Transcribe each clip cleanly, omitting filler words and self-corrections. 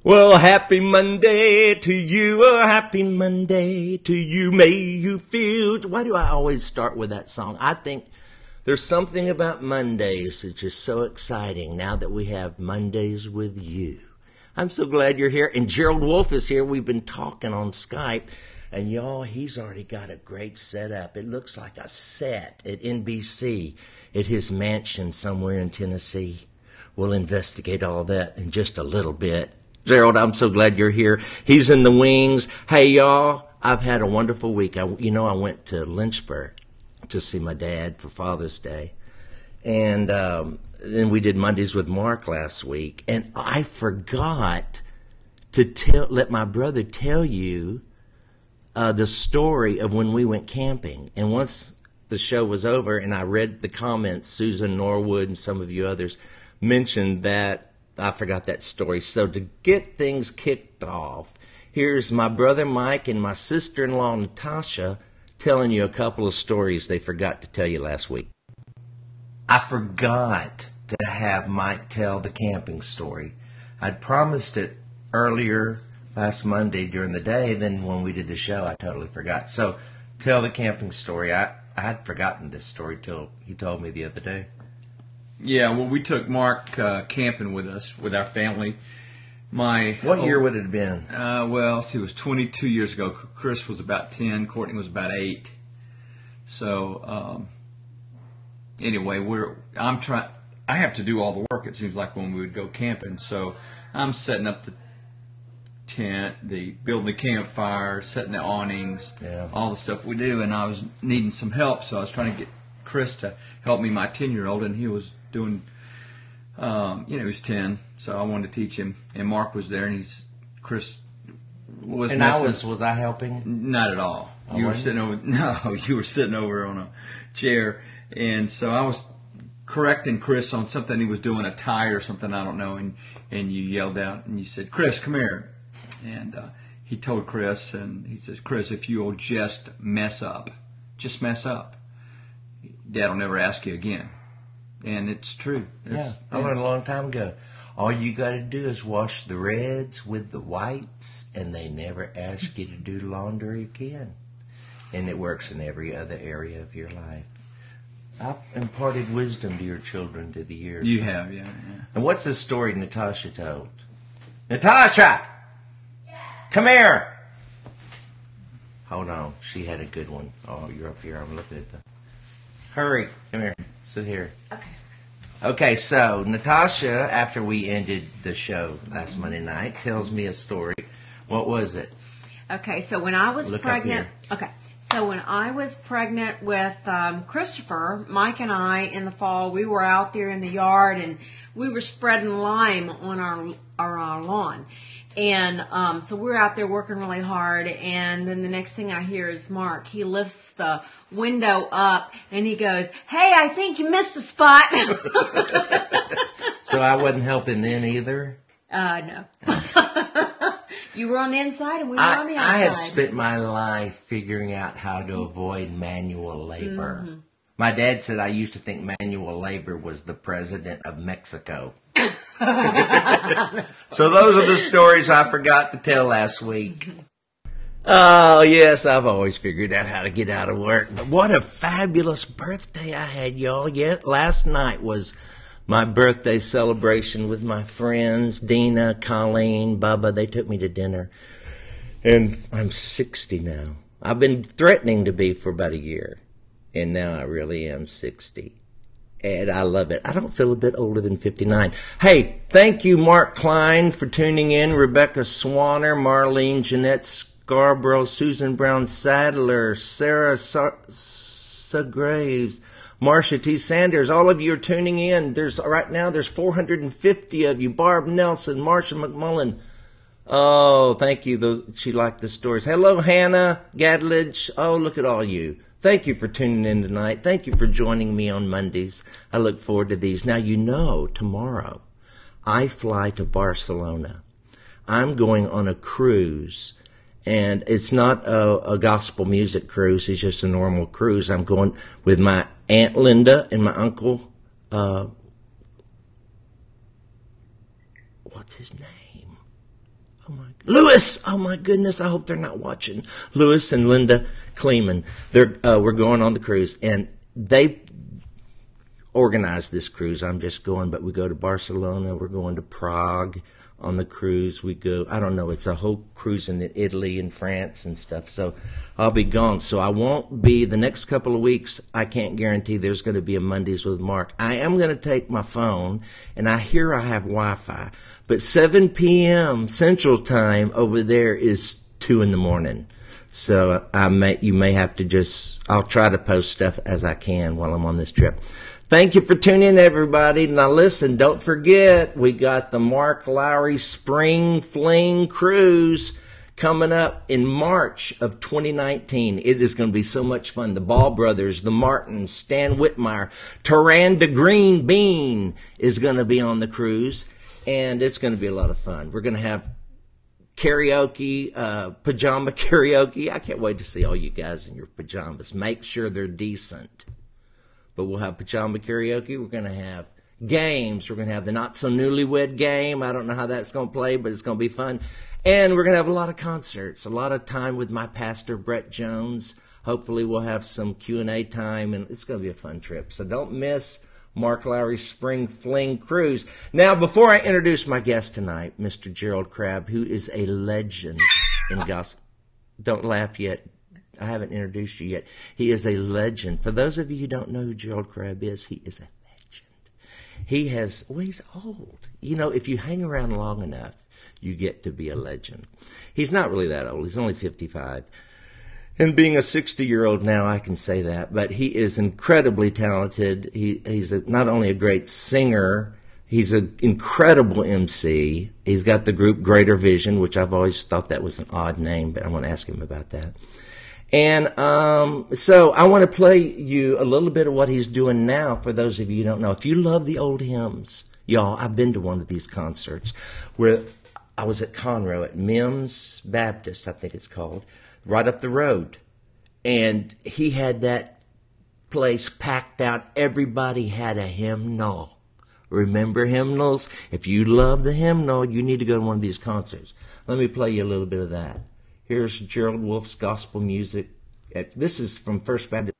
Well, happy Monday to you, a happy Monday to you, may you feel... Why do I always start with that song? I think there's something about Mondays that's just so exciting now that we have Mondays with you. I'm so glad you're here. And Gerald Wolfe is here. We've been talking on Skype. And y'all, he's already got a great setup. It looks like a set at NBC at his mansion somewhere in Tennessee. We'll investigate all that in just a little bit. Gerald, I'm so glad you're here. He's in the wings. Hey, y'all, I've had a wonderful week. I went to Lynchburg to see my dad for Father's Day. And then we did Mondays with Mark last week. And I forgot to let my brother tell you the story of when we went camping. And once the show was over and I read the comments, Susan Norwood and some of you others mentioned that I forgot that story. So to get things kicked off, here's my brother Mike and my sister-in-law Natasha telling you a couple of stories they forgot to tell you last week. I forgot to have Mike tell the camping story. I'd promised it earlier last Monday during the day. Then when we did the show, I totally forgot. So tell the camping story. I had forgotten this story till he told me the other day. Yeah, well, we took Mark camping with us, with our family. What year would it have been? Well, it was 22 years ago. Chris was about 10. Courtney was about 8. So, anyway, I have to do all the work, it seems like, when we would go camping. So I'm setting up the tent, building the campfire, setting the awnings, all the stuff we do. And I was needing some help, so I was trying to get Chris to help me, my 10-year-old, and he was doing, he was 10, so I wanted to teach him. And Mark was there, and Chris was. And was I helping? Not at all. You were sitting over on a chair, and so I was correcting Chris on something he was doing, a tie or something, I don't know, and you yelled out and you said, "Chris, come here," and he told Chris, and he says, "Chris, if you'll just mess up, Dad will never ask you again." And it's true. I learned a long time ago. All you got to do is wash the reds with the whites, and they never ask you to do laundry again. And it works in every other area of your life. I've imparted wisdom to your children through the years. You have, yeah. And what's the story Natasha told? Natasha! Yes. Come here! Hold on. She had a good one. Oh, you're up here. I'm looking at the... Hurry. Come here. Sit here. Okay, so Natasha, after we ended the show last Monday night, tells me a story. What was it? Okay, so when I was pregnant... Okay. So when I was pregnant with Christopher, Mike and I, in the fall, we were out there in the yard and we were spreading lime on our lawn. And so we're out there working really hard, and then the next thing I hear is Mark. He lifts the window up and he goes, "Hey, I think you missed a spot." So I wasn't helping then either? No. You were on the inside and we were on the outside. I have spent my life figuring out how to avoid manual labor. Mm-hmm. My dad said I used to think manual labor was the president of Mexico. So those are the stories I forgot to tell last week. Oh, yes, I've always figured out how to get out of work. But what a fabulous birthday I had, y'all. Last night was my birthday celebration with my friends, Dina, Colleen, Bubba. They took me to dinner. And I'm 60 now. I've been threatening to be for about a year. And now I really am 60. And I love it. I don't feel a bit older than 59. Hey, thank you, Mark Klein, for tuning in. Rebecca Swanner, Marlene, Jeanette Scarborough, Susan Brown Sadler, Sarah Graves, Marcia T. Sanders. All of you are tuning in. Right now there's 450 of you. Barb Nelson, Marcia McMullen. Oh, thank you. She liked the stories. Hello, Hannah Gadledge. Oh, look at all you. Thank you for tuning in tonight. Thank you for joining me on Mondays. I look forward to these. Now, tomorrow I fly to Barcelona. I'm going on a cruise, and it's not a gospel music cruise. It's just a normal cruise. I'm going with my Aunt Linda and my uncle, what's his name? Lewis, oh my goodness, I hope they're not watching. Lewis and Linda Kleeman, we're going on the cruise, and they organized this cruise. I'm just going, but we go to Barcelona, we're going to Prague on the cruise. We go, I don't know, it's a whole cruise in Italy and France and stuff, so I'll be gone. So I won't be, the next couple of weeks, I can't guarantee there's going to be a Mondays with Mark. I am going to take my phone, and I hear I have Wi-Fi. But 7 p.m. Central Time over there is 2 in the morning. So you may have to I'll try to post stuff as I can while I'm on this trip. Thank you for tuning in, everybody. Now listen, don't forget, we got the Mark Lowry Spring Fling Cruise coming up in March of 2019. It is going to be so much fun. The Ball Brothers, the Martins, Stan Whitmire, Taranda Green Bean is going to be on the cruise. And it's going to be a lot of fun. We're going to have karaoke, pajama karaoke. I can't wait to see all you guys in your pajamas. Make sure they're decent. But we'll have pajama karaoke. We're going to have games. We're going to have the Not So Newlywed game. I don't know how that's going to play, but it's going to be fun. And we're going to have a lot of concerts, a lot of time with my pastor, Brett Jones. Hopefully we'll have some Q&A time, and it's going to be a fun trip. So don't miss Mark Lowry's Spring Fling Cruise. Now, before I introduce my guest tonight, Mr. Gerald Crabb, who is a legend in gospel. Don't laugh yet. I haven't introduced you yet. He is a legend. For those of you who don't know who Gerald Crabb is, he is a legend. He's old. You know, if you hang around long enough, you get to be a legend. He's not really that old. He's only 55. And being a 60-year-old now, I can say that. But he is incredibly talented. He's not only a great singer, he's an incredible MC. He's got the group Greater Vision, which I've always thought that was an odd name, but I want to ask him about that. And so I want to play you a little bit of what he's doing now for those of you who don't know. If you love the old hymns, y'all, I've been to one of these concerts where I was at Conroe at Mims Baptist, I think it's called, right up the road. And he had that place packed out. Everybody had a hymnal. Remember hymnals? If you love the hymnal, you need to go to one of these concerts. Let me play you a little bit of that. Here's Gerald Wolfe's gospel music. This is from First Baptist.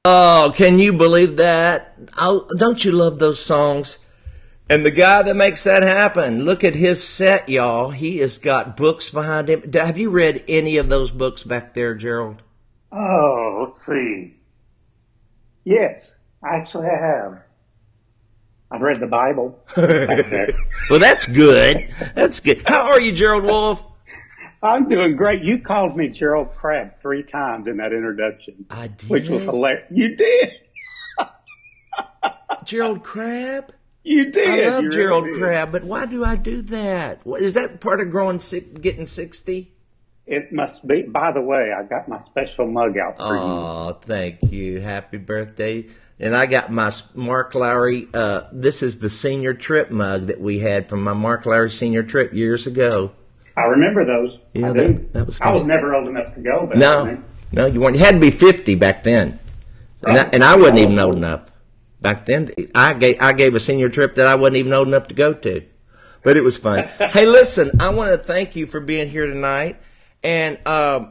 Oh, can you believe that? Oh, don't you love those songs? And the guy that makes that happen, look at his set, y'all. He has got books behind him. Have you read any of those books back there, Gerald? Oh, let's see. Yes, actually I have. I've read the Bible. Well, that's good. That's good. How are you, Gerald Wolfe? I'm doing great. You called me Gerald Crabb 3 times in that introduction. I did. Which was hilarious. You did. Gerald Crabb? You did. I love You Gerald really Crabb, but why do I do that? Is that part of getting 60? It must be. By the way, I got my special mug out for you. Oh, thank you. Happy birthday. And I got my Mark Lowry, this is the senior trip mug that we had from my Mark Lowry senior trip years ago. I remember those. Yeah, I do. That was cool. I was never old enough to go. But No, you weren't. You had to be 50 back then. Right. And I wasn't even old enough. Back then, I gave a senior trip that I wasn't even old enough to go to. But it was fun. Hey, listen, I want to thank you for being here tonight. And I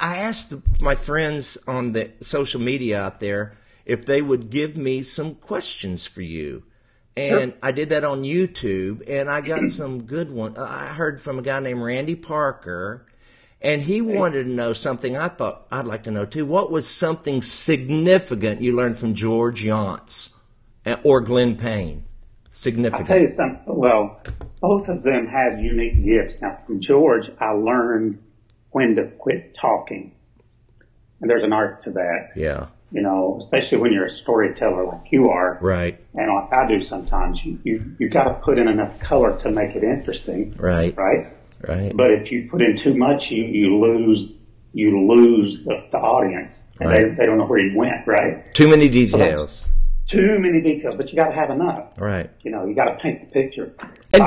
asked my friends on the social media out there if they would give me some questions for you. And I did that on YouTube, and I got some good ones. I heard from a guy named Randy Parker, and he wanted to know something I thought I'd like to know too. What was something significant you learned from George Yonts or Glenn Payne? Significant. I'll tell you something. Well, both of them had unique gifts. Now, from George, I learned when to quit talking. And there's an art to that. Yeah. You know, especially when you're a storyteller like you are. Right. And like I do sometimes. You got to put in enough color to make it interesting. Right. Right? Right. But if you put in too much, you lose the audience. And Right. they don't know where you went, right? Too many details. Too many details, but you got to have enough. Right. You know, you got to paint the picture. And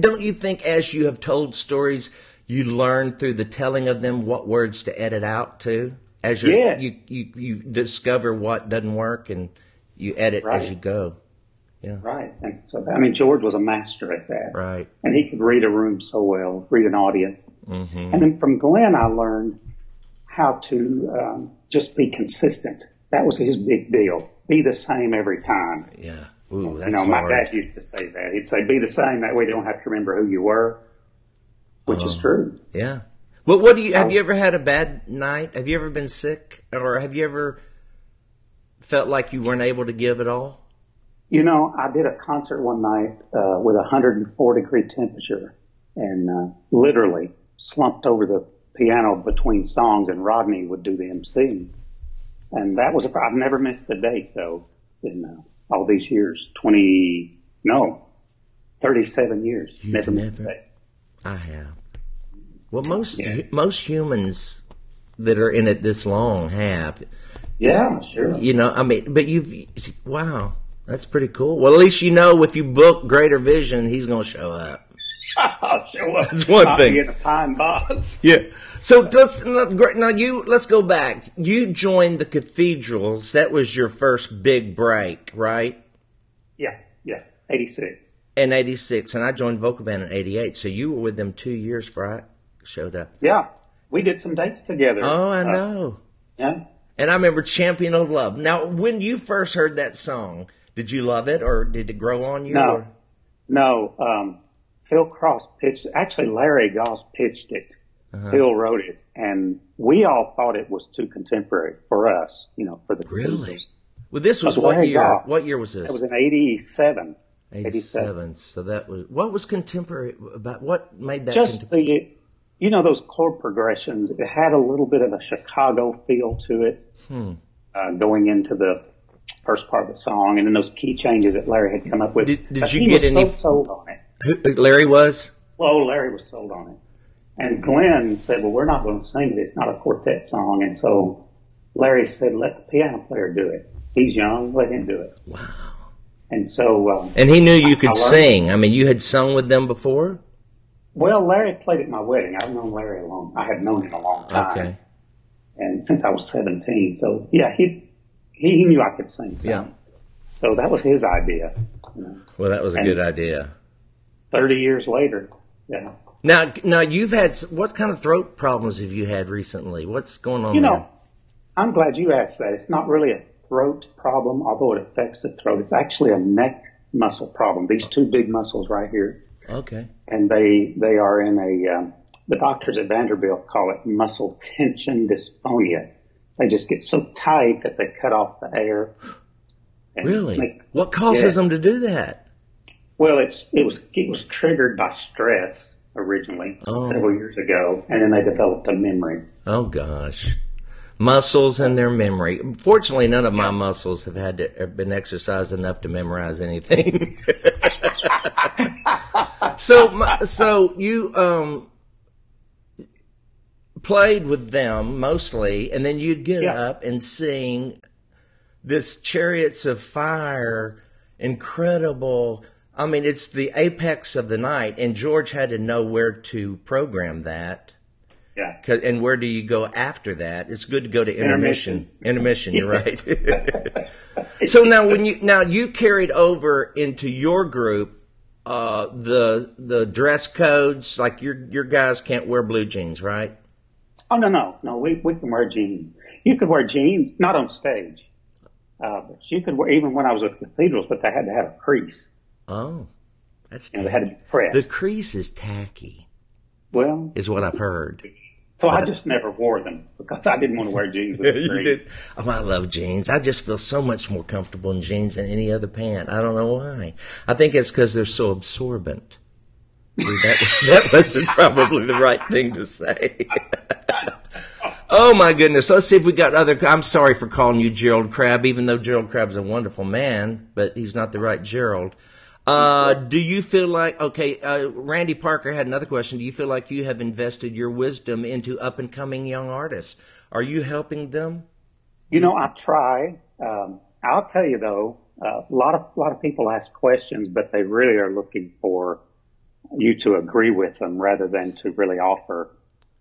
don't you think as you have told stories, you learn through the telling of them what words to edit out too? As you discover what doesn't work and you edit as you go. Yeah. Right. And so, I mean, George was a master at that. Right. And he could read a room so well, read an audience. Mm-hmm. And then from Glenn, I learned how to just be consistent. That was his big deal. Be the same every time. Yeah. Ooh, that's my hard. dad used to say that. He'd say, be the same. That way you don't have to remember who you were, which is true. Yeah. Well, what do you, have you ever had a bad night? Have you ever been sick? Or have you ever felt like you weren't able to give it all? You know, I did a concert one night with 104-degree temperature and literally slumped over the piano between songs, and Rodney would do the MC. And that was I've never missed a date, though, in all these years. 37 years. You've missed a date. I have. Well, most humans that are in it this long have. Yeah, sure. You know, I mean, but wow, that's pretty cool. Well, at least you know if you book Greater Vision, he's going to show up. I'll show up. That's one thing. I'll be in a pine box. Yeah. So let's go back. You joined the Cathedrals. That was your first big break, right? Yeah. 86. In 86, and I joined Vocal Band in 88. So you were with them 2 years before I showed up. Yeah. We did some dates together. Oh, I know. Yeah. And I remember Champion of Love. Now, when you first heard that song, did you love it or did it grow on you? No. Phil Cross pitched, actually Larry Goss pitched it. Uh-huh. Phil wrote it, and we all thought it was too contemporary for us, you know, for the Really? Well, this was what year? Goss, what year was this? It was in 87. 87. So that was, what was contemporary about, what made that? Just those chord progressions, it had a little bit of a Chicago feel to it, going into the first part of the song, and then those key changes that Larry had come up with. Did you get any? Sold on it. Larry was? Well, Larry was sold on it. And Glenn said, well, we're not going to sing it. It's not a quartet song. And so Larry said, let the piano player do it. He's young. Let him do it. Wow. And so... and he knew you could sing. I mean, you had sung with them before? Well, Larry played at my wedding. I had known him a long time. Okay. And since I was 17. So, yeah, he knew I could sing some. Yeah. So that was his idea. You know. Well, that was a good idea. 30 years later, yeah. Now you've had, what kind of throat problems have you had recently? What's going on there? I'm glad you asked that. It's not really a throat problem, although it affects the throat. It's actually a neck muscle problem. These two big muscles right here. Okay. And they are in the doctors at Vanderbilt call it muscle tension dysphonia. They just get so tight that they cut off the air. Really? What causes them to do that? Well, it was triggered by stress originally several years ago, and then they developed a memory. Oh gosh, muscles and their memory. Fortunately, none of my muscles have been exercised enough to memorize anything. So you played with them mostly, and then you'd get up and sing this Chariots of Fire, incredible. I mean, it's the apex of the night, and George had to know where to program that. Yeah. And where do you go after that? It's good to go to intermission. Intermission, you're right. So now you carried over into your group the dress codes, like your guys can't wear blue jeans, right? Oh no, we can wear jeans. You could wear jeans, not on stage. But you could wear, even when I was at cathedrals, but they had to have a crease. Oh, that's You know, tacky. they had to be pressed. The crease is tacky, Well, is what I've heard. so I just never wore them because I didn't want to wear jeans with a You crease. did. Oh, I love jeans. I just feel so much more comfortable in jeans than any other pant. I don't know why. I think it's because they're so absorbent. That wasn't probably the right thing to say. Oh my goodness. Let's see if we got other. I'm sorry for calling you Gerald Crabb, even though Gerald Crabb's a wonderful man, but he's not the right Gerald. Do you feel like, Randy Parker had another question. Do you feel like you have invested your wisdom into up and coming young artists? Are you helping them? You know, I try. I'll tell you though, a lot of people ask questions, but they really are looking for you to agree with them rather than to really offer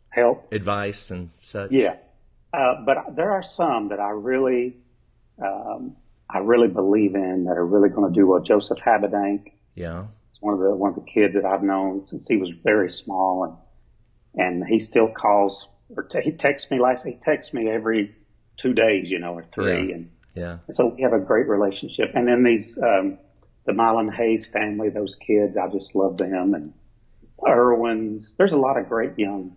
help. Advice and such? Yeah. But there are some that I really believe in that are really going to do well. Joseph Habedank. Yeah. It's one of the kids that I've known since he was very small, and he still calls or he texts me every 2 days, you know, or 3. Yeah. And Yeah. so we have a great relationship. And then these, the Mylan Hayes family, those kids, I just love them. And Irwins, there's a lot of great young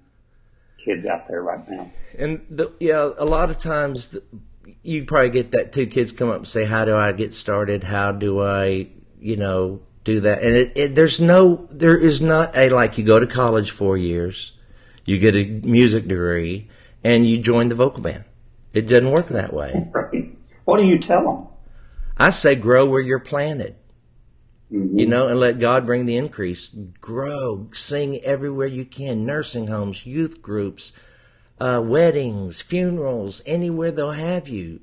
kids out there right now. And a lot of times you probably get that too. Kids come up and say, "How do I get started? How do I, do that?" And there is not a like you go to college 4 years, you get a music degree, and you join the vocal band. It doesn't work that way. Right. What do you tell them? I say grow where you're planted. Mm-hmm. And let God bring the increase. Grow, sing everywhere you can. Nursing homes, youth groups, weddings, funerals, anywhere they'll have you.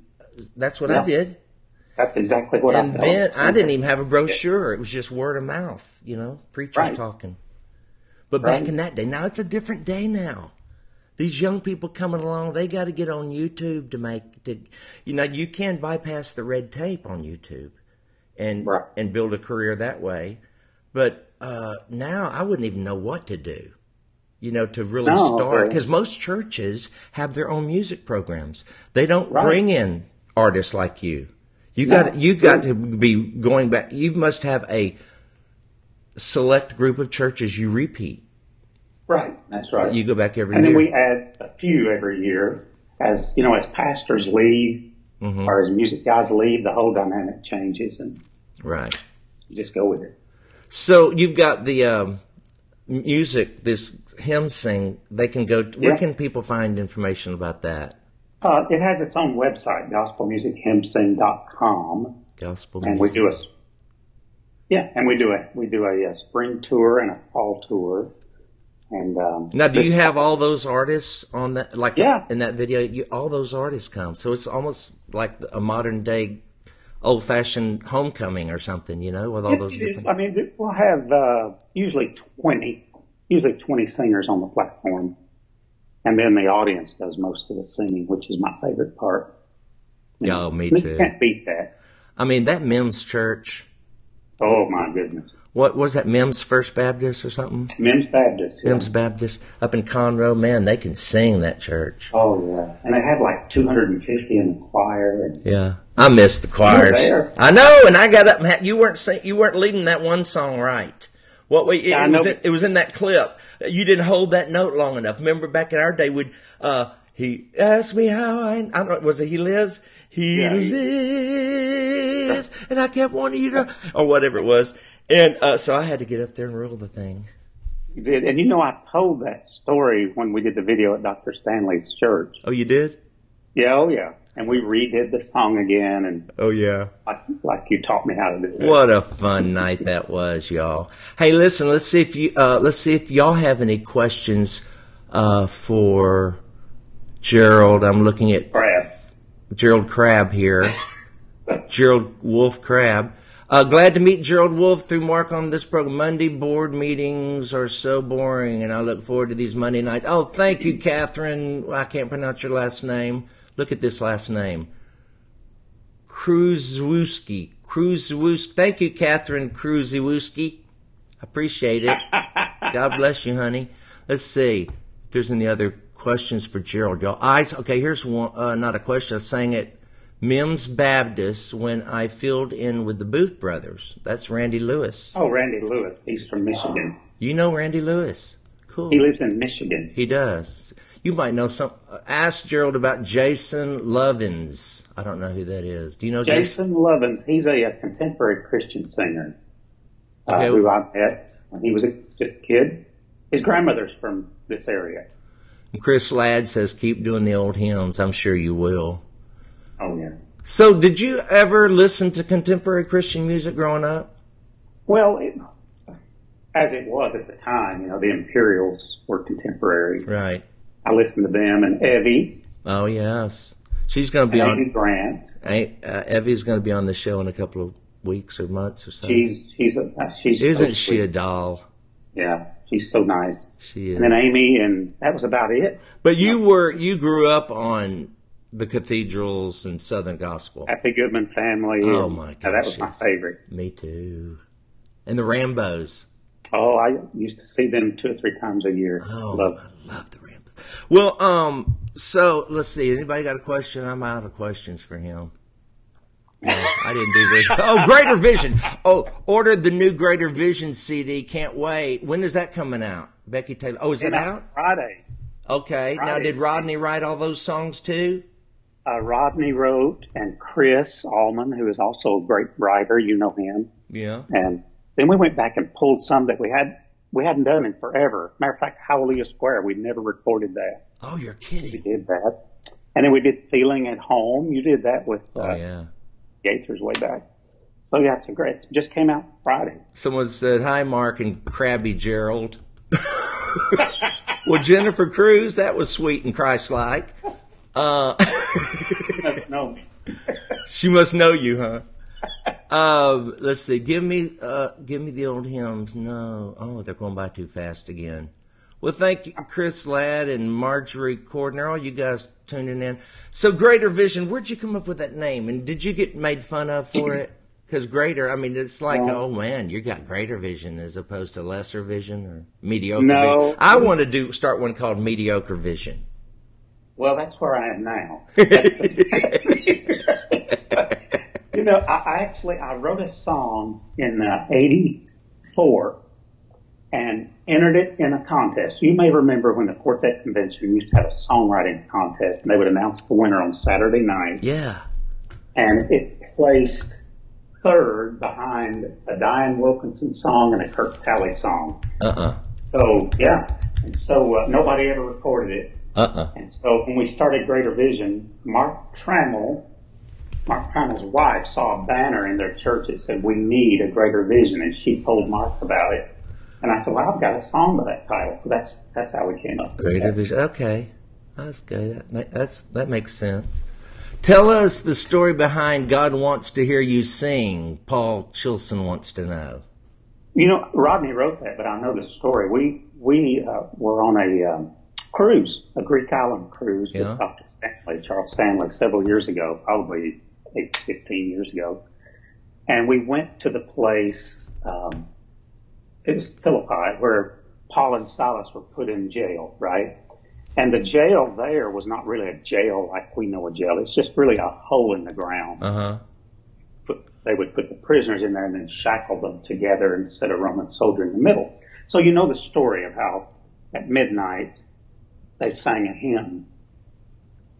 That's what I did. That's exactly what And I then thought. I didn't even have a brochure. It was just word of mouth, preachers talking. But back in that day, now it's a different day now. These young people coming along, they got to get on YouTube you can bypass the red tape on YouTube and build a career that way. But now I wouldn't even know what to do, to really start. Because most churches have their own music programs. They don't bring in artists like you. You got to be going back. You must have a select group of churches you repeat. Right, that's right. You go back every year. And then we add a few every year. As pastors leave or as music guys leave, the whole dynamic changes and you just go with it. So you've got the music, this hymn sing, they can go, where can people find information about that? It has its own website, gospelmusichymnsing.com. Gospel and music. we do a spring tour and a fall tour. And now, do you have all those artists on that? Like in that video, all those artists come. So it's almost like a modern day, old fashioned homecoming or something, with all those. Different... I mean, we'll have usually 20 singers on the platform, and then the audience does most of the singing, which is my favorite part. Yeah, me too. You can't beat that. I mean, that Mims Church. Oh my goodness. What was that, Mims First Baptist or something? Mims Baptist. Yeah. Mims Baptist up in Conroe. Man, they can sing, that church. Oh, yeah. And they had like 250 in the choir. Yeah. I miss the choirs. You were there. I know, and I got up and you weren't leading that one song right. It was in that clip. You didn't hold that note long enough. Remember back in our day, he asked me how I don't know, was it He Lives? He lives, and I kept wanting you to, or whatever it was. And so I had to get up there and rule the thing. You did. And I told that story when we did the video at Dr. Stanley's church. Oh, you did? Yeah, oh yeah. And we redid the song again. And oh, yeah. Like you taught me how to do it. What a fun night that was, y'all. Hey, listen, let's see if y'all have any questions for Gerald. I'm looking at Gerald Crabb here. Gerald Wolfe Crabb. Glad to meet Gerald Wolfe through Mark on this program. Monday board meetings are so boring, and I look forward to these Monday nights. Oh, thank you, Catherine. I can't pronounce your last name. Look at this last name. Kruzewski. Thank you, Catherine Kruzewski. Appreciate it. God bless you, honey. Let's see if there's any other questions for Gerald, y'all. Okay, here's one. Not a question. I sang it. Mims Baptist when I filled in with the Booth brothers. That's Randy Lewis. Oh, Randy Lewis. He's from Michigan. You know Randy Lewis? Cool. He lives in Michigan. He does. You might know some. Ask Gerald about Jason Lovins. I don't know who that is. Do you know Jason Lovins? He's a contemporary Christian singer Okay. who I met when he was just a kid. His grandmother's from this area. Chris Ladd says, keep doing the old hymns. I'm sure you will. Oh, yeah. So did you ever listen to contemporary Christian music growing up? Well, as it was at the time, you know, the Imperials were contemporary. Right. I listened to them, and Evie. Oh, yes. She's going to be Evie on. Grant. Evie's going to be on the show in a couple of weeks or months or so. She's Isn't so she a sweet. doll? Yeah, she's so nice. She is. And then Amy, and that was about it. But you grew up on the cathedrals and Southern Gospel. Happy Goodman Family. Oh, and, my gosh. that was my favorite. Me too. And the Rambos. Oh, I used to see them 2 or 3 times a year. Oh, I love the Rambos. Well, so let's see. Anybody got a question? I'm out of questions for him. No, I didn't do this. Oh, Greater Vision. Oh, ordered the new Greater Vision CD. Can't wait. When is that coming out? Becky Taylor. Oh, is it out? Friday. Okay. Now, Friday. did Rodney write all those songs too? Rodney wrote, and Chris Allman, who is also a great writer, you know him. Yeah. And then we went back and pulled some that we hadn't done in forever. Matter of fact, Hallelujah Square, we'd never recorded that. Oh, you're We kidding. did that. And then we did Feeling at Home. You did that with Oh, yeah. Gaithers way back. So yeah, it's great. It just came out Friday. Someone said, hi, Mark and Krabby Gerald. Well, Jennifer Cruz, that was sweet and Christ-like. No. She must know you, huh? Let's see. Give me the old hymns. No. Oh, they're going by too fast again. Well, thank you, Chris Ladd and Marjorie Cordner, all you guys tuning in. So, Greater Vision, where'd you come up with that name? And did you get made fun of for it? Because Greater, I mean, it's like, oh man, you got Greater Vision as opposed to Lesser Vision or Mediocre Vision. I want to start one called Mediocre Vision. Well, that's where I am now. That's you know, I wrote a song in '84 and entered it in a contest. You may remember when the Quartet Convention used to have a songwriting contest, and they would announce the winner on Saturday night. Yeah. And it placed third behind a Diane Wilkinson song and a Kirk Talley song. So, yeah. And so nobody ever recorded it. And so when we started Greater Vision, Mark Trammell's wife saw a banner in their church that said, we need a Greater Vision, and she told Mark about it. And I said, well, I've got a song by that title. So that's how we came up with Greater that. Vision. Okay. That's good. That makes sense. Tell us the story behind God Wants to Hear You Sing. Paul Chilson wants to know. You know, Rodney wrote that, but I know the story. We were on a cruise, a Greek island cruise with Dr. Stanley, Charles Stanley, several years ago, probably 15 years ago. And we went to the place, it was Philippi, where Paul and Silas were put in jail, right? And the jail there was not really a jail like we know a jail. It's just really a hole in the ground. They would put the prisoners in there and then shackle them together and set a Roman soldier in the middle. So you know the story of how at midnight they sang a hymn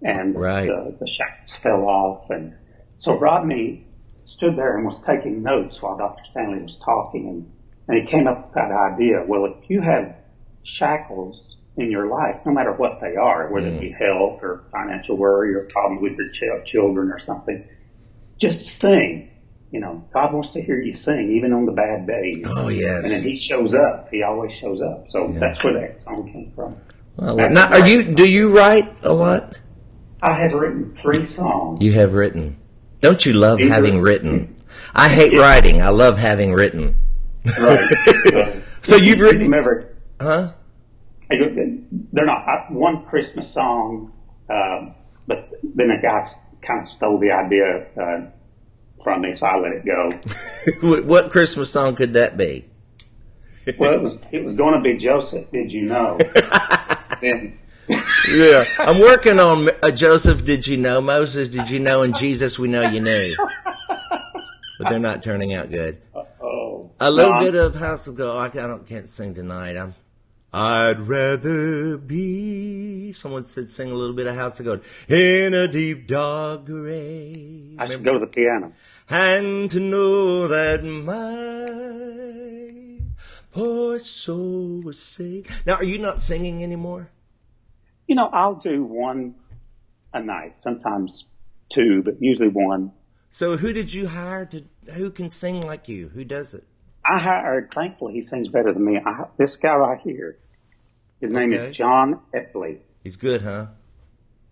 and the shackles fell off. And so Rodney stood there and was taking notes while Dr. Stanley was talking. And he came up with that idea. Well, if you have shackles in your life, no matter what they are, whether it be health or financial worry or problem with your children or something, just sing. You know, God wants to hear you sing, even on the bad days. Oh, yes. And then he shows up. He always shows up. So that's where that song came from. Well, now, do you write a lot? I have written 3 songs. You have written. Don't you love having written? I hate writing. I love having written. Right. So you've written... Remember, Huh? they're not. One Christmas song, but then a guy kind of stole the idea from me, so I let it go. What Christmas song could that be? Well, it was going to be Joseph, Did You Know? Then Yeah, I'm working on Joseph, did you know? Moses, did you know? And Jesus, we know you knew. But they're not turning out good. A little bit of House of Gold. Can't sing tonight. I'd rather be. Someone said sing a little bit of House of Gold. In a deep dark grave. I should go to the piano. And to know that my poor soul was saved. Now, are you not singing anymore? You know, I'll do one a night, sometimes two, but usually one. So who did you hire who can sing like you? Who does it? I hired, thankfully, he sings better than me. This guy right here, his name is John Epley. He's good, huh?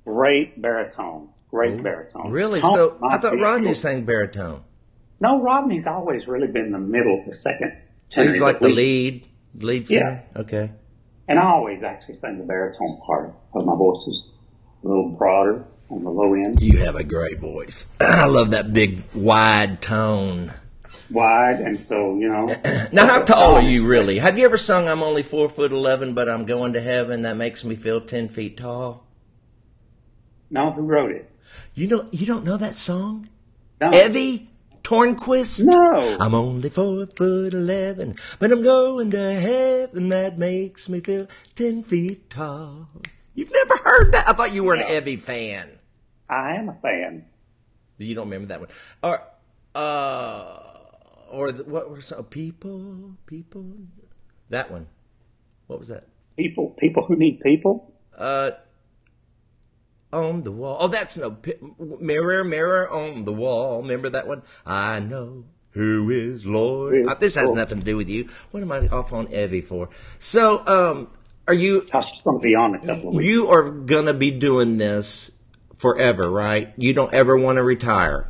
Great baritone. Baritone. Really? So I thought Rodney sang baritone. No, Rodney's always really been the middle, the second. So he's like the lead singer? Yeah. Okay. And I always actually sang the baritone part because my voice is a little broader on the low end. You have a great voice. I love that big, wide tone. Wide, and so, you know. Now, how tall are you really? Have you ever sung I'm only 4'11", but I'm going to heaven? That makes me feel 10 feet tall. No, who wrote it? You don't know that song? No. Evie Tornquist? No. I'm only 4'11", but I'm going to heaven. That makes me feel 10 feet tall. You've never heard that? I thought you were an Evie fan. I am a fan. You don't remember that one? What were some people? That one. What was that? People who need people. On the wall. Oh, that's mirror, mirror on the wall. Remember that one? I know who is Lord. This has nothing to do with you. What am I off on Evie for? So, are you? I was just going to be on a couple of weeks. You are going to be doing this forever, right? You don't ever want to retire.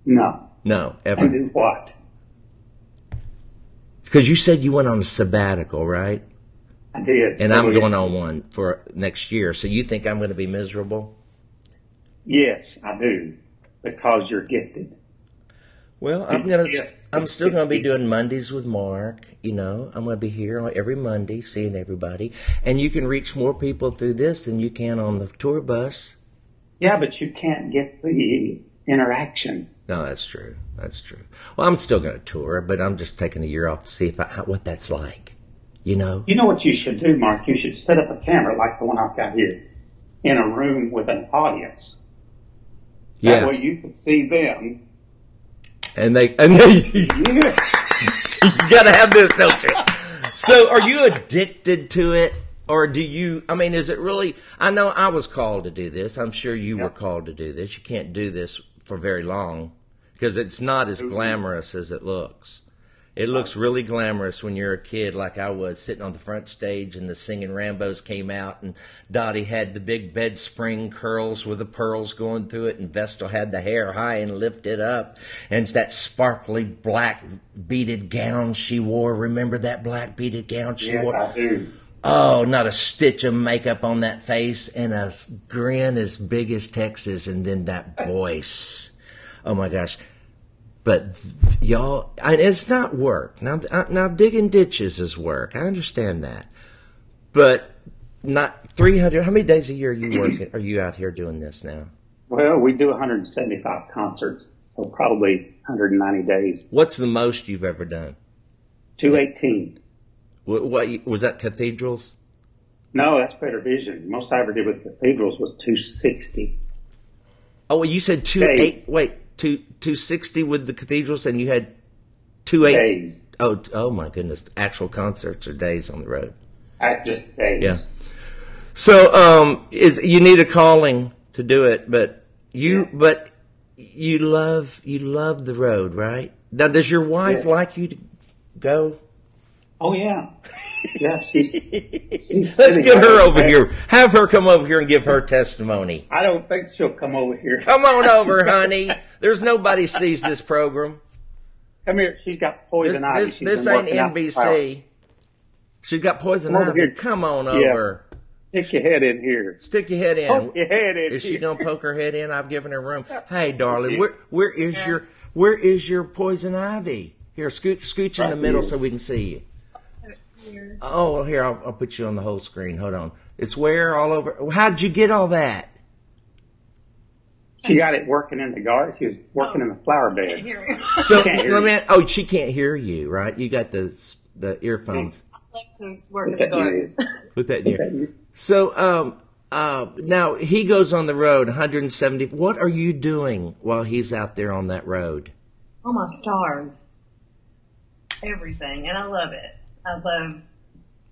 No, ever. And do what? Because you said you went on a sabbatical, right? I did. And I'm going on one for next year. So you think I'm going to be miserable? Yes, I do. Because you're gifted. Well, I'm still going to be doing Mondays with Mark. You know, I'm going to be here every Monday, seeing everybody. And you can reach more people through this than you can on the tour bus. Yeah, but you can't get the interaction. No, that's true. Well, I'm still going to tour, but I'm just taking a year off to see what that's like. You know? You know what you should do, Mark? You should set up a camera like the one I've got here in a room with an audience. Yeah. That way you can see them. And they you got to have this, don't you? So are you addicted to it? Or is it really, I know I was called to do this. I'm sure you were called to do this. You can't do this for very long because it's not as glamorous as it looks. It looks really glamorous when you're a kid like I was, sitting on the front stage and the Singing Rambos came out and Dottie had the big bed spring curls with the pearls going through it and Vestal had the hair high and lifted up and it's that sparkly black beaded gown she wore. Remember that black beaded gown she wore? Yes, I do. Oh, not a stitch of makeup on that face and a grin as big as Texas and then that voice. Oh my gosh. But y'all, it's not work. Now digging ditches is work. I understand that. But not 300, how many days a year are you out here doing this now? Well, we do 175 concerts, so probably 190 days. What's the most you've ever done? 218. What was that cathedrals? No, that's Better Vision. Most I ever did with cathedrals was 260. Oh, well, you said 260 with the cathedrals, and you had 28 days. Oh my goodness! Actual concerts or days on the road? Just days. Yeah. So, you need a calling to do it, but you love the road, right? Now, does your wife like you to go? Oh yeah. Yeah, she's Let's get her over here. Have her come over here and give her testimony. I don't think she'll come over here. Come on over, honey. There's nobody sees this program. Come here. She's got poison ivy. This ain't NBC. She's got poison ivy. Come on over. Stick your head in here. Stick your head in. Poke your head in. Is she gonna poke her head in? I've given her room. Hey, darling, where is your poison ivy? Here, scooch in the middle so we can see you. Oh, well, here, I'll put you on the whole screen. Hold on. It's where all over. How'd you get all that? She got it working in the garden. She was working in the flower beds. So let me. Oh, she can't hear you, right? You got the earphones. I like to work in the garden. Put that in here. So now he goes on the road, 170. What are you doing while he's out there on that road? Oh, my stars. Everything. And I love it. I love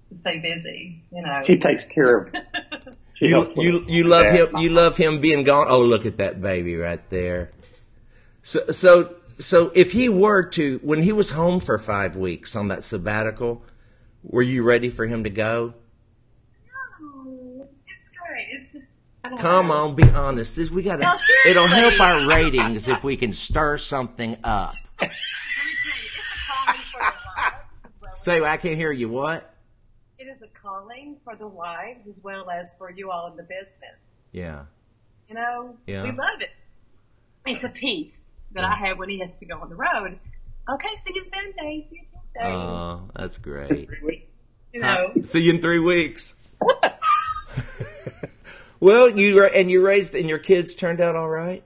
to stay busy, you know. She takes care of You love him. You love him being gone. Oh, look at that baby right there. So if he were to, when he was home for 5 weeks on that sabbatical, were you ready for him to go? No, it's great. It's just, I don't Come know. on, be honest. We gotta. No, seriously. It'll help our ratings if we can stir something up. Let me tell you, it's a calling for the wives. As well Say, I can't hear you. What? It is a calling for the wives as well as for you all in the business. Yeah. You know, Yeah. we love it. It's a piece that I have when he has to go on the road. Okay, see you Monday, see you Tuesday. Oh, that's great. You know, See you in 3 weeks. Well, you raised, and your kids turned out all right.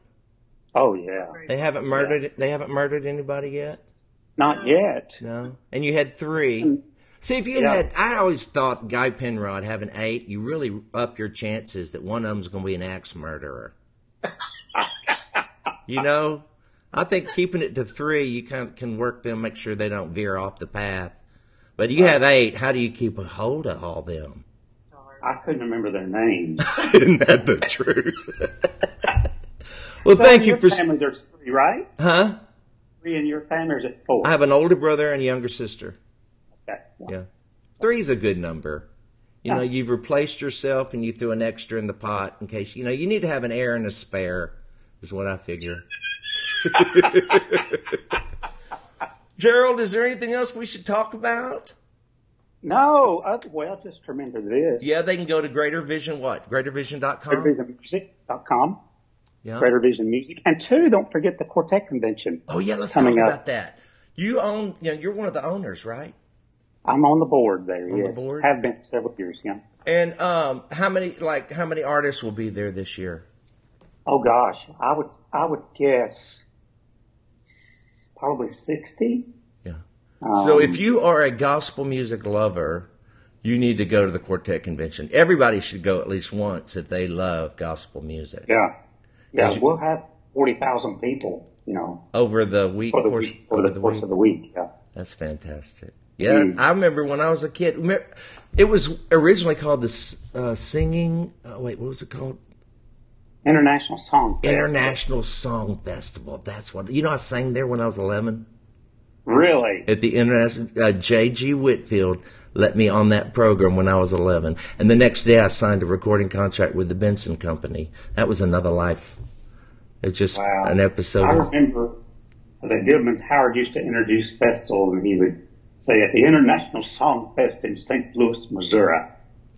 Oh yeah, They haven't murdered. They haven't murdered anybody yet. not yet. No. And you had 3. See, if you had, I always thought Guy Penrod having 8, you really up your chances that one of them's going to be an axe murderer. You know, I think keeping it to 3, you kind of can work them, make sure they don't veer off the path. But you have 8. How do you keep a hold of all them? I couldn't remember their names. Isn't that the truth? Well, thank you for. Family, there's 3, right? Huh? 3 in your family, or is it 4? I have an older brother and a younger sister. Okay. Yeah. 3's a good number. You know, you've replaced yourself and you threw an extra in the pot in case, you know, you need to have an heir and a spare, is what I figure. Gerald, is there anything else we should talk about? No, well, just remember this. Yeah, they can go to Greater Vision, what? GreaterVision.com? GreaterVisionMusic.com. Yeah. Greater Vision Music. And 2, don't forget the Quartet Convention. Oh, yeah, let's talk coming up. about that. You own, you know, you're one of the owners, right? I'm on the board there, On the yes. board? Have been for several years, yeah. And how many artists will be there this year? Oh gosh, I would guess probably 60. Yeah. So if you are a gospel music lover, you need to go to the Quartet Convention. Everybody should go at least once if they love gospel music. Yeah. We'll have 40,000 people, you know, Over the week, for the course, week, for over the course week. of the week. Yeah. That's fantastic. Yeah, I remember when I was a kid. It was originally called the singing. What was it called? International Song Festival. International Song Festival. That's what. You know, I sang there when I was 11 Really? at the International. J.G. Whitfield let me on that program when I was 11, and the next day I signed a recording contract with the Benson Company. That was another life. It's just an episode. I remember the Goodman's Howard used to introduce festivals, and he would say at the International Song Fest in St. Louis, Missouri.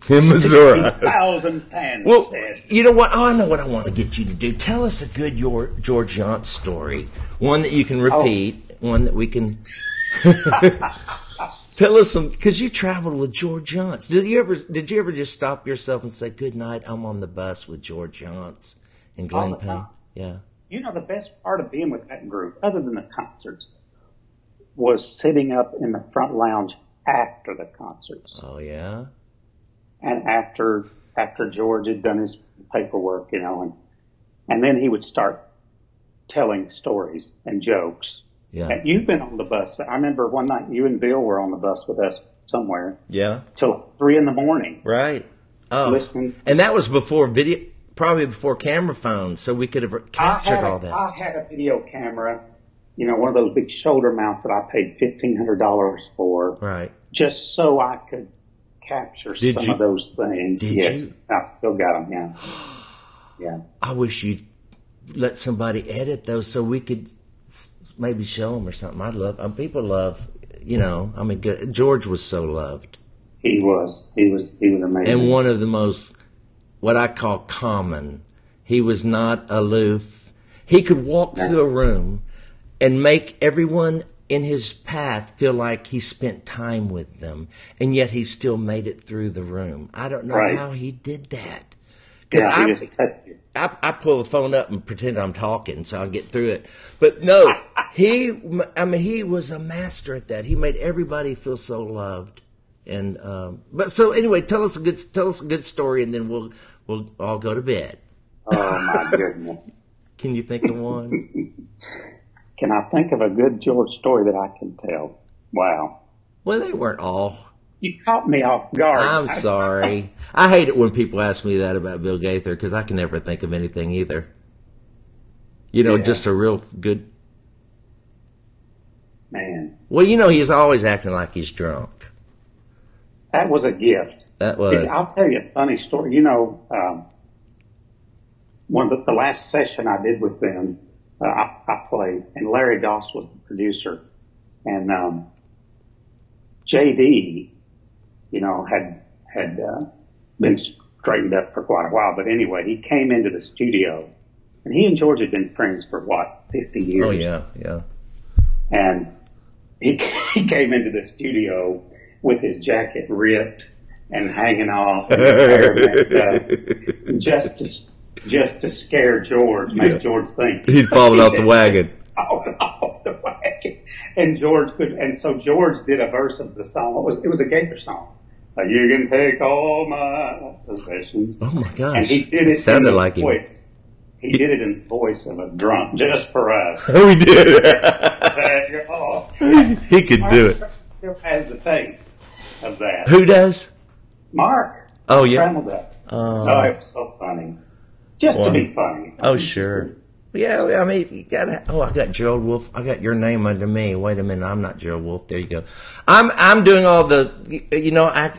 In Missouri. 1,000 fans Well, said. you know what? Oh, I know what I want to get you to do. Tell us a good George Yance story. One that you can repeat. One that we can... Tell us some... Because you traveled with George Yance. Did you ever just stop yourself and say, good night, I'm on the bus with George Yance and Glenn All the Payne? time. Yeah. You know, the best part of being with that group, other than the concerts, was sitting up in the front lounge after the concerts. Oh, yeah? And after George had done his paperwork, you know, and then he would start telling stories and jokes. Yeah. And you've been on the bus. I remember one night you and Bill were on the bus with us somewhere Yeah. till 3 a.m. Right. Oh. Listening. And that was before video... Probably before camera phones, so we could have captured all that. I had a video camera, you know, one of those big shoulder mounts that I paid $1,500 for. Right. Just so I could capture some of those things. Did yes. you? I still got them, yeah. Yeah. I wish you'd let somebody edit those so we could maybe show them or something. I'd love, people love, you know, I mean, George was so loved. He was amazing. And one of the most, what I call common. He was not aloof. He could walk through a room and make everyone in his path feel like he spent time with them, and yet he still made it through the room. I don't know how he did that. Because I pull the phone up and pretend I'm talking so I'll get through it. But no, he was a master at that. He made everybody feel so loved. And but so anyway, tell us a good story, and then we'll all go to bed. Oh my goodness! Can you think of one? Can I think of a good George story that I can tell? Wow. Well, they weren't all. You caught me off guard. I'm sorry. I hate it when people ask me that about Bill Gaither because I can never think of anything either. Just a real good man. Well, he's always acting like he's drunk. That was a gift. That was. I'll tell you a funny story. One of the last session I did with them, I played, and Larry Goss was the producer, and JD, had been straightened up for quite a while. But anyway, he came into the studio, and he and George had been friends for 50 years. Oh yeah. And he came into the studio with his jacket ripped and hanging off, and his hair messed up, just to scare George, make George think he'd fallen off the wagon. Off the wagon, and so George did a verse of the song. It was a Gaither song. You can take all my possessions. Oh my gosh! And he did it sounded in the like voice. He did it in the voice of a drunk, just for us. Oh, he did. He could do it. Still has the tape of that. Who does? Mark. Oh yeah. It was so funny. Just to be funny. Oh sure. Yeah, I mean, you gotta. Oh, I got Gerald Wolfe. I got your name under me. Wait a minute, I'm not Gerald Wolfe. There you go. I'm doing all the.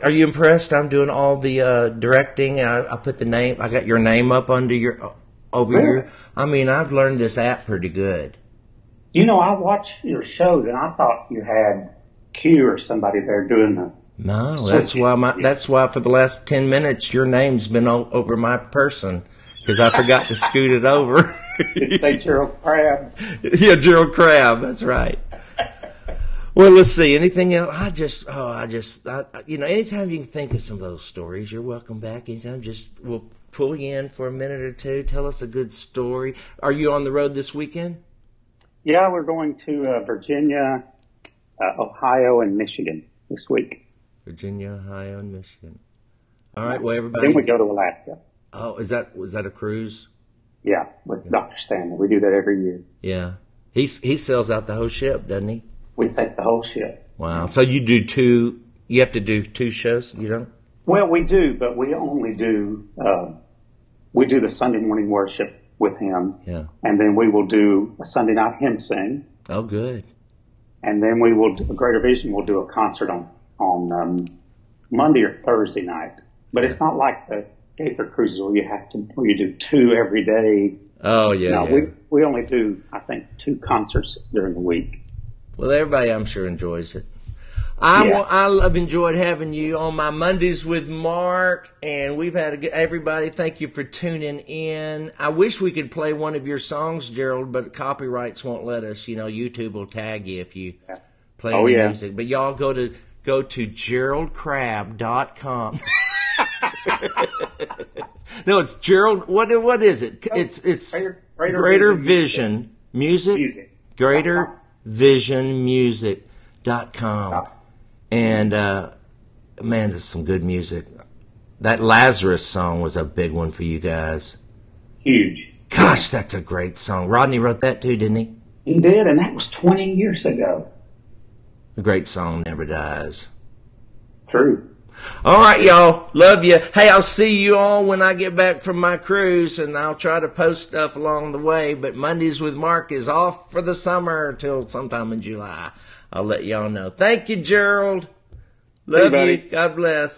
Are you impressed? I'm doing all the directing. I put the name. I got your name up under over your. I mean, I've learned this app pretty good. I watched your shows, and I thought you had Q or somebody there doing the. No, that's why for the last 10 minutes your name's been over my person because I forgot to scoot it over. Did say Gerald Crabb? Yeah, Gerald Crabb. That's right. Well, let's see. Anything else? Anytime you can think of some of those stories, you're welcome back. Anytime, we'll pull you in for a minute or two. Tell us a good story. Are you on the road this weekend? Yeah, we're going to Virginia, Ohio, and Michigan this week. Virginia, Ohio, and Michigan. All right. Well, everybody. Then we go to Alaska. Oh, was that a cruise? Yeah, with Dr. Stanley. We do that every year. Yeah. He sells out the whole ship, doesn't he? We take the whole ship. Wow. So you have to do 2 shows, you don't? Well, we do, but we only do, we do the Sunday morning worship with him. Yeah. And then we will do a Sunday night hymn sing. Oh, good. And then we will do, Greater Vision will do a concert on Monday or Thursday night. But it's not like the Gaither cruises where you do 2 every day. Oh yeah. No, yeah. we only do, I think, 2 concerts during the week. Well, everybody I'm sure enjoys it. I've enjoyed having you on my Mondays with Mark, and we've had everybody. Thank you for tuning in. I wish we could play one of your songs, Gerald, but copyrights won't let us. YouTube will tag you if you play any music. But y'all go to GeraldCrabb.com. No, it's Gerald. What is it? It's Greater Vision Music. Greater Vision Music.com. And man, there's some good music. That Lazarus song was a big one for you guys. Huge. Gosh, that's a great song. Rodney wrote that too, didn't he? He did, and that was 20 years ago. A great song never dies. True. All right, y'all. Love you. Hey, I'll see you all when I get back from my cruise, and I'll try to post stuff along the way. But Mondays with Mark is off for the summer till sometime in July. I'll let y'all know. Thank you, Gerald. Love you. God bless.